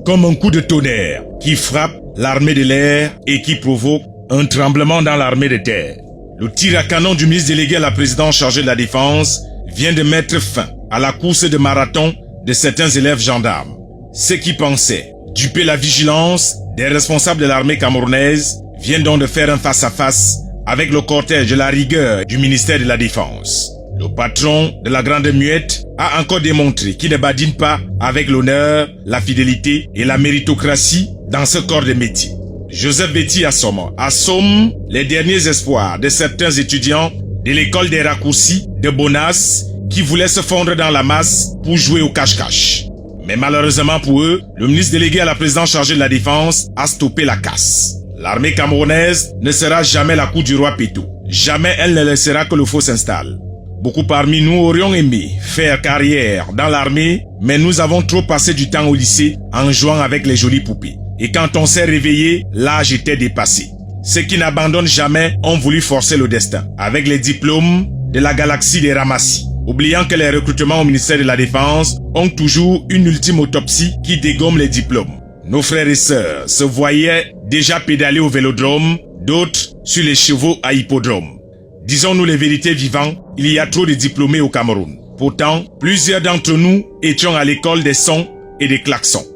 comme un coup de tonnerre qui frappe l'armée de l'air et qui provoque un tremblement dans l'armée de terre. Le tir à canon du ministre délégué à la présidence chargé de la défense vient de mettre fin à la course de marathon de certains élèves gendarmes. Ceux qui pensaient duper la vigilance des responsables de l'armée camerounaise viennent donc de faire un face-à-face avec le cortège de la rigueur du ministère de la Défense. Le patron de la Grande Muette a encore démontré qu'il ne badine pas avec l'honneur, la fidélité et la méritocratie dans ce corps de métier. Joseph Betty assomme les derniers espoirs de certains étudiants de l'école des raccourcis de Bonas qui voulaient se fondre dans la masse pour jouer au cache-cache. Mais malheureusement pour eux, le ministre délégué à la présidence chargé de la défense a stoppé la casse. L'armée camerounaise ne sera jamais la cour du roi Péto. Jamais elle ne laissera que le faux s'installe. Beaucoup parmi nous aurions aimé faire carrière dans l'armée, mais nous avons trop passé du temps au lycée en jouant avec les jolies poupées. Et quand on s'est réveillé, l'âge était dépassé. Ceux qui n'abandonnent jamais ont voulu forcer le destin, avec les diplômes de la galaxie des ramassis, oubliant que les recrutements au ministère de la Défense ont toujours une ultime autopsie qui dégomme les diplômes. Nos frères et sœurs se voyaient déjà pédaler au vélodrome, d'autres sur les chevaux à hippodrome. Disons-nous les vérités vivantes, il y a trop de diplômés au Cameroun. Pourtant, plusieurs d'entre nous étions à l'école des sons et des klaxons,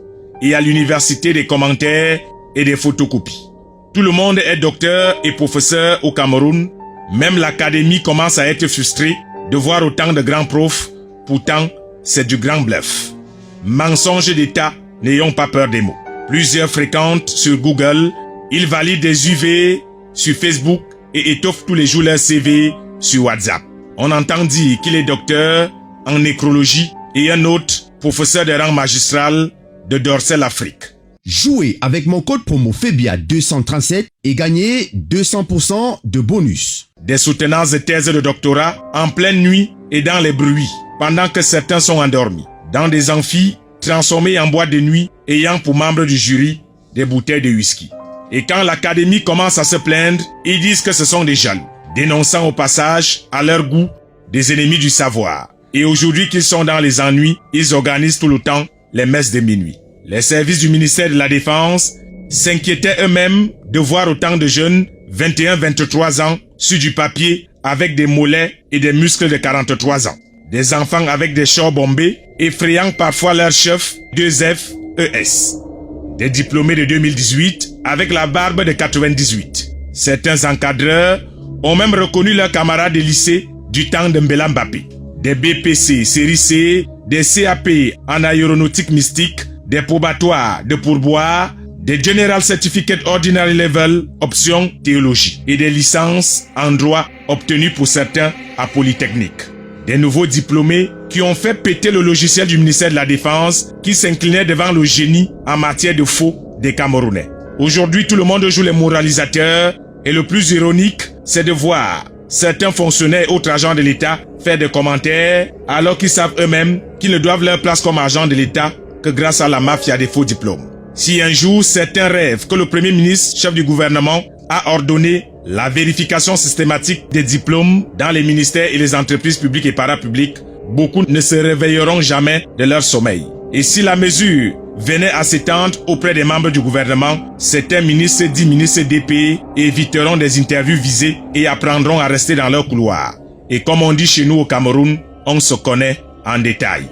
et à l'université des commentaires et des photocopies. Tout le monde est docteur et professeur au Cameroun. Même l'académie commence à être frustrée de voir autant de grands profs. Pourtant, c'est du grand bluff. Mensonge d'État, n'ayons pas peur des mots. Plusieurs fréquentent sur Google, ils valident des UV sur Facebook et étoffent tous les jours leur CV sur WhatsApp. On entend dire qu'il est docteur en nécrologie et un autre professeur de rang magistral de Dorsel Afrique. Jouez avec mon code promo FEBIA237 et gagnez 200% de bonus. Des soutenances de thèse de doctorat en pleine nuit et dans les bruits, pendant que certains sont endormis, dans des amphis transformés en boîtes de nuit ayant pour membres du jury des bouteilles de whisky. Et quand l'académie commence à se plaindre, ils disent que ce sont des jaloux, dénonçant au passage, à leur goût, des ennemis du savoir. Et aujourd'hui qu'ils sont dans les ennuis, ils organisent tout le temps les messes de minuit. Les services du ministère de la Défense s'inquiétaient eux-mêmes de voir autant de jeunes, 21-23 ans, sur du papier, avec des mollets et des muscles de 43 ans. Des enfants avec des shorts bombés, effrayant parfois leur chef 2F, ES. Des diplômés de 2018 avec la barbe de 98. Certains encadreurs ont même reconnu leurs camarades de lycée du temps de Mbela Mbappé. Des BPC série C, des CAP en aéronautique mystique, des probatoires de pourboire, des General Certificate Ordinary Level option théologie et des licences en droit obtenues pour certains à Polytechnique. Des nouveaux diplômés qui ont fait péter le logiciel du ministère de la Défense qui s'inclinait devant le génie en matière de faux des Camerounais. Aujourd'hui, tout le monde joue les moralisateurs et le plus ironique, c'est de voir certains fonctionnaires et autres agents de l'État faire des commentaires alors qu'ils savent eux-mêmes qu'ils ne doivent leur place comme agents de l'État que grâce à la mafia des faux diplômes. Si un jour certains rêvent que le Premier ministre, chef du gouvernement, a ordonné la vérification systématique des diplômes dans les ministères et les entreprises publiques et parapubliques, beaucoup ne se réveilleront jamais de leur sommeil. Et si la mesure venait à s'étendre auprès des membres du gouvernement, certains ministres, 10 ministres DP éviteront des interviews visées et apprendront à rester dans leur couloir. Et comme on dit chez nous au Cameroun, on se connaît en détail.